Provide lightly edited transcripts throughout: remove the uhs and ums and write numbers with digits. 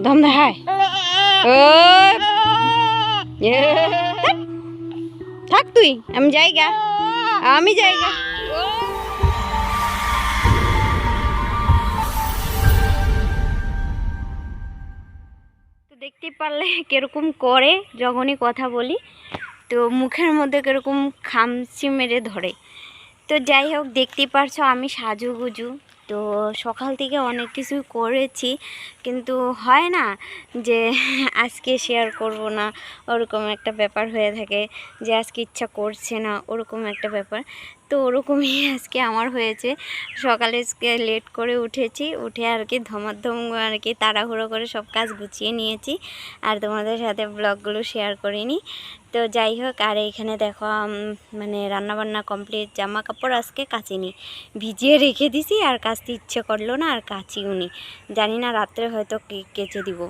দম দেখায় থাক তুই, আমি যাইগা, আমি যাইগা। তো দেখতে পারলে কিরকম করে যখনই কথা বলি, তো মুখের মধ্যে কিরকম খামচি মেরে ধরে। তো যাই হোক, দেখতেই পারছো আমি সাজুগুজু। তো সকাল থেকে অনেক কিছু করেছি, কিন্তু হয় না যে আজকে শেয়ার করব না, ওরকম একটা ব্যাপার হয়ে থাকে, যে আজকে ইচ্ছা করছে না, ওরকম একটা ব্যাপার। তো ওরকমই আজকে আমার হয়েছে। সকালে লেট করে উঠেছি, উঠে আর কি ধমাধম আর কি তাড়াহুড়ো করে সব কাজ গুছিয়ে নিয়েছি, আর তোমাদের সাথে ব্লগগুলো শেয়ার করিনি। তো যাই হোক, আর এইখানে দেখো মানে রান্নাবান্না কমপ্লিট। জামা কাপড় আজকে কাচিনি, ভিজিয়ে রেখে দিছি, আর কাচতে ইচ্ছে করলো না, আর কাচিও নি। জানি না রাত্রে হয়তো কেচে দিব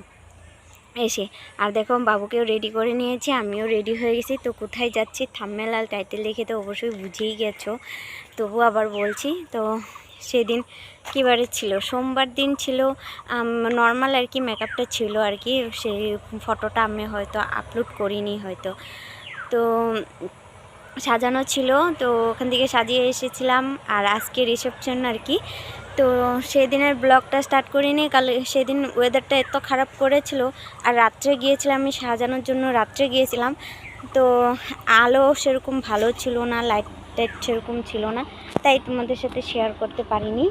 এসে। আর দেখো বাবুকেও রেডি করে নিয়েছি, আমিও রেডি হয়ে গেছি। তো কোথায় যাচ্ছি থাম্বনেল আর টাইটেল দেখে তো অবশ্যই বুঝেই গেছো, তবু আবার বলছি। তো সেদিন কীবারে ছিল, সোমবার দিন ছিল। নর্মাল আর কি মেকআপটা ছিল আর কি, সেই ফটোটা আমি হয়তো আপলোড করিনি হয়তো। তো সাজানো ছিল, তো ওখান থেকে সাজিয়ে এসেছিলাম। আর আজকে রিসেপশন আর কি। তো সেদিনের ব্লগটা স্টার্ট করিনি, সেদিন ওয়েদারটা এত খারাপ করেছিল। আর রাত্রে গিয়েছিলাম আমি সাজানোর জন্য, রাত্রে গিয়েছিলাম। তো আলো সেরকম ভালো ছিল না, লাইট টাইট সেরকম ছিল না, তাই তোমাদের সাথে শেয়ার করতে পারিনি।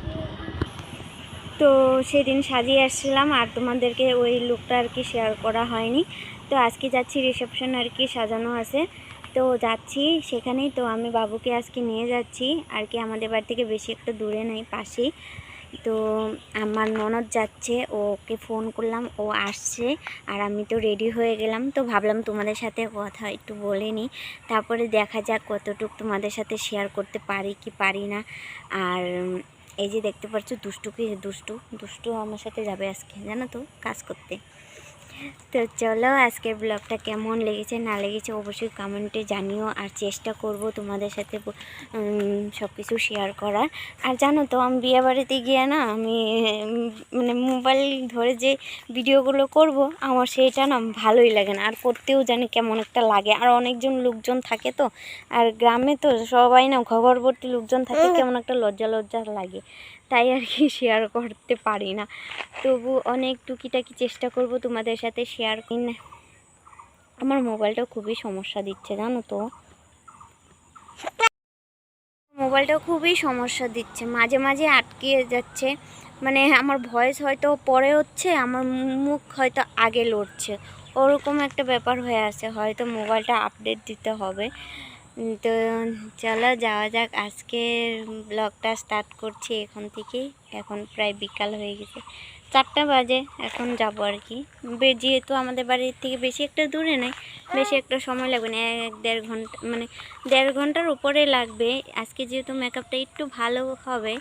তো সেদিন সাজিয়ে আসছিলাম, আর তোমাদেরকে ওই লুকটা আর কি শেয়ার করা হয়নি। তো আজকে যাচ্ছি রিসেপশন আর কি, সাজানো আছে, তো যাচ্ছি সেখানেই। তো আমি বাবুকে আজকে নিয়ে যাচ্ছি আর কি, আমাদের বাড়ি থেকে বেশি একটা দূরে নেই, পাশেই। তো আমার ননদ যাচ্ছে, ওকে ফোন করলাম, ও আসছে, আর আমি তো রেডি হয়ে গেলাম। তো ভাবলাম তোমাদের সাথে কথা একটু বলে নিই, তারপরে দেখা যাক কতটুকু তোমাদের সাথে শেয়ার করতে পারি কি পারি না। আর এই যে দেখতে পাচ্ছ দুষ্টুকে, দুষ্টু আমার সাথে যাবে আজকে, জানো তো, কাজ করতে। তো চলো, আজকের ব্লগটা কেমন লেগেছে না লেগেছে অবশ্যই কমেন্টে জানিও, আর চেষ্টা করব তোমাদের সাথে সব কিছু শেয়ার করার। আর জানো তো, আমি বিয়েবাড়িতে গিয়ে না, আমি মানে মোবাইল ধরে যে ভিডিওগুলো করব, আমার সেইটা না ভালোই লাগে না, আর করতেও জানি কেমন একটা লাগে। আর অনেকজন লোকজন থাকে তো, আর গ্রামে তো সবাই না ঘরভর্তি লোকজন থাকে, কেমন একটা লজ্জা লাগে, তাই আর কি শেয়ার করতে পারি না। তবু অনেক টুকিটাকি চেষ্টা করব তোমাদের সাথে শেয়ার করি না। আমার মোবাইলটাও খুবই সমস্যা দিচ্ছে, জানো তো, মোবাইলটাও খুবই সমস্যা দিচ্ছে, মাঝে মাঝে আটকে যাচ্ছে। মানে আমার ভয়েস হয়তো পরে হচ্ছে, আমার মুখ হয়তো আগে লড়ছে, ওরকম একটা ব্যাপার হয়ে আছে। হয়তো মোবাইলটা আপডেট দিতে হবে। তো চলো যাওয়া যাক, আজকের ব্লগটা স্টার্ট করছি এখন থেকেই। এখন প্রায় বিকাল হয়ে গেছে, 4টা বাজে, এখন যাব আর কি। যেহেতু আমাদের বাড়ির থেকে বেশি একটা দূরে নেই, বেশি একটা সময় লাগবে না, 1-1.5 ঘন্টা, মানে 1.5 ঘন্টার উপরে লাগবে। আজকে যেহেতু মেকআপটা একটু ভালো হবে,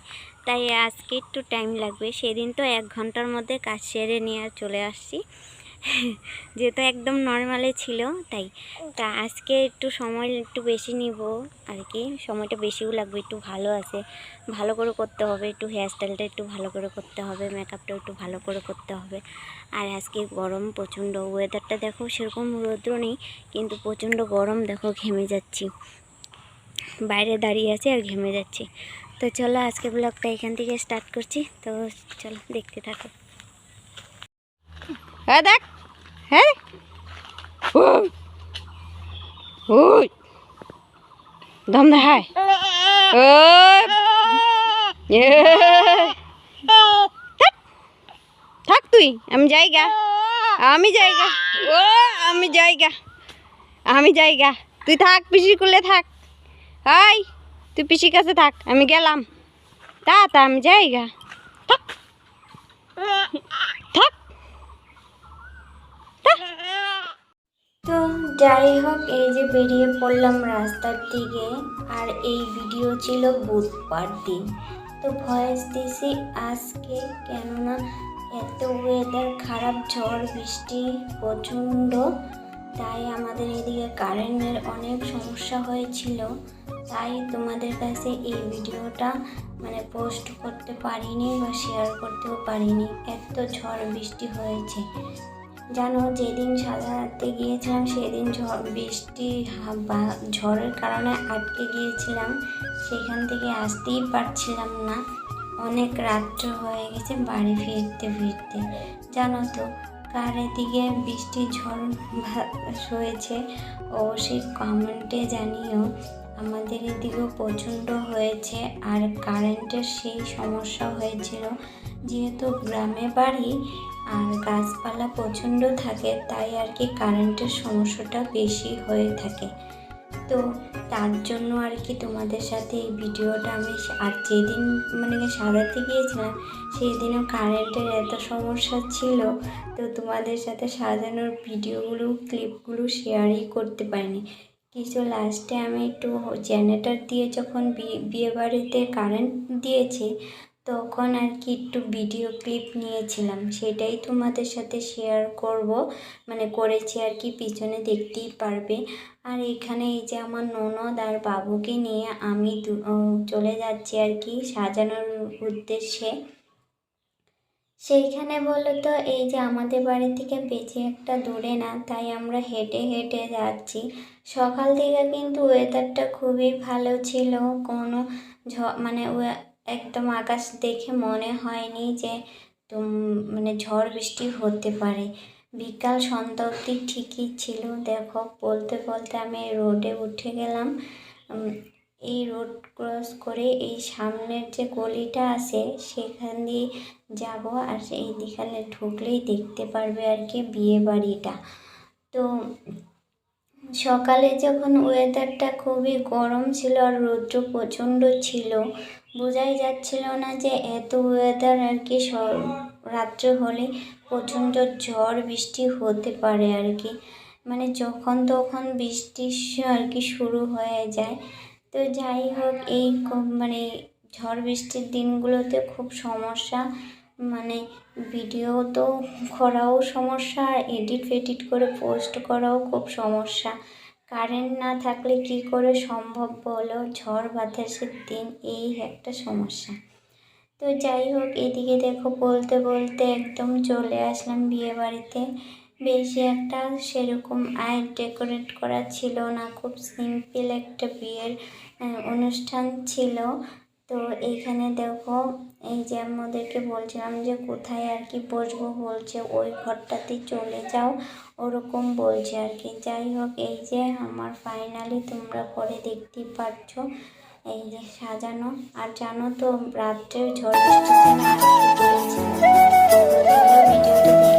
তাই আজকে একটু টাইম লাগবে। সেদিন তো 1 ঘন্টার মধ্যে কাজ সেরে নিয়ে চলে আসছি, যেহেতু একদম নর্মালে ছিল তাই। তা আজকে একটু সময় একটু বেশি নিব আর কি, সময়টা বেশিও লাগবে, একটু ভালো আছে, ভালো করে করতে হবে, একটু হেয়ারস্টাইলটা একটু ভালো করে করতে হবে, মেকআপটা একটু ভালো করে করতে হবে। আর আজকে গরম প্রচণ্ড, ওয়েদারটা দেখো সেরকম রৌদ্র নেই, কিন্তু প্রচণ্ড গরম, দেখো ঘেমে যাচ্ছি, বাইরে দাঁড়িয়ে আছি আর ঘেমে যাচ্ছি। তো চলো আজকে ব্লগটা এখান থেকে স্টার্ট করছি, তো চলো দেখতে থাকো। হ্যাঁ দেখ, হ্যাঁ ওই দম দেখায় থাক তুই, আমি যাইগা, আমি যাইগা, ও আমি যাইগা, আমি যাইগা, তুই থাক, পিসির করলে থাক, হাই তুই পিসির কাছে থাক, আমি গেলাম, তা আমি যাইগা, থাক থাক। তো যাই হোক, এই যে বেরিয়ে পড়লাম রাস্তার দিকে, আর এই ভিডিও ছিল বুধবার দিন। তো ভয়েস দিছি আজকে, কেননা এত ওয়েদার খারাপ, ঝড় বৃষ্টি প্রচণ্ড, তাই আমাদের এদিকে কারেন্টের অনেক সমস্যা হয়েছিল, তাই তোমাদের কাছে এই ভিডিওটা পোস্ট করতে পারিনি বা শেয়ার করতেও পারিনি। এত ঝড় বৃষ্টি হয়েছে জানো। যেদিন সাঁতারতে গিয়েছিলাম সেদিন বৃষ্টি বা ঝড়ের কারণে আটকে গিয়েছিলাম, সেখান থেকে আসতেই পারছিলাম না। অনেক রাত্র হয়ে গেছে বাড়ি ফিরতে ফিরতে। জানো তো কার এদিকে বৃষ্টি ঝড় হয়েছে অবশ্যই কমেন্টে জানিও। আমাদের এদিকেও প্রচণ্ড হয়েছে, আর কারেন্টের সেই সমস্যা হয়েছিল। যেহেতু গ্রামে বাড়ি আর গাছপালা প্রচণ্ড থাকে, তাই আর কি কারেন্টের সমস্যাটা বেশি হয়ে থাকে। তো তার জন্য আর কি তোমাদের সাথে এই ভিডিওটা আমি, আর যেদিন সারাতে গিয়েছিলাম সেই দিনও কারেন্টের এত সমস্যা ছিল, তো তোমাদের সাথে সাজানোর ভিডিওগুলো ক্লিপগুলো শেয়ারই করতে পারিনি। কিছু লাস্টে আমি একটু জেনারেটর দিয়ে যখন বিয়ে বাড়িতে কারেন্ট দিয়েছে তখন আর কি একটু ভিডিও ক্লিপ নিয়েছিলাম, সেটাই তোমাদের সাথে শেয়ার করব, করেছি আর কি, পিছনে দেখতেই পারবে। আর এখানে এই যে আমার ননদ আর বাবুকে নিয়ে আমি চলে যাচ্ছি আর কি সাজানোর উদ্দেশ্যে। সেইখানে বলো তো এই যে আমাদের বাড়ি থেকে বেশি একটা দূরে না, তাই আমরা হেঁটে হেঁটে যাচ্ছি। সকাল থেকে কিন্তু ওয়েদারটা খুবই ভালো ছিল, কোনো একদম আকাশ দেখে মনে হয়নি যে ঝড় বৃষ্টি হতে পারে। বিকাল সন্ধ্যা অবধি ঠিকই ছিল। দেখো বলতে বলতে আমি রোডে উঠে গেলাম। এই রোড ক্রস করে এই সামনের যে গলিটা আছে সেখান দিয়ে যাব, আর এই দিখানে ঢুকলেই দেখতে পারবে আর কি বিয়ে বাড়িটা। তো সকালে যখন ওয়েদারটা খুবই গরম ছিল আর রৌদ্র প্রচণ্ড ছিল, বোঝাই যাচ্ছিল না যে এত ওয়েদার আর কি রাত্র হলে প্রচণ্ড ঝড় বৃষ্টি হতে পারে আর কি, যখন তখন বৃষ্টি আর কি শুরু হয়ে যায়। তো যাই হোক এই ঝড় বৃষ্টির দিনগুলোতে খুব সমস্যা, ভিডিও তো করাও সমস্যা, আর এডিট করে পোস্ট করাও খুব সমস্যা। কারেন্ট না থাকলে কি করে সম্ভব বলো, ঝড় বাতাসের দিন এই একটা সমস্যা। তো যাই হোক এদিকে দেখো বলতে বলতে একদম চলে আসলাম বিয়ে বাড়িতে। বেশি একটা সেরকম ডেকোরেট করা ছিল না, খুব সিম্পল একটা বিয়ের অনুষ্ঠান ছিল। তো এইখানে দেখো এই যে আমাদেরকে বলছিলাম যে কোথায় আর কি বসবো, বলছে ওই ঘরটাতে চলে যাও, ওরকম বলছে আর কি। যাই হোক এই যে আমার ফাইনালি তোমরা পরে দেখতেই পাচ্ছ এই যে সাজানো। আর জানো তো রাত্রের ঝড় বৃষ্টির জন্য ভিডিওটা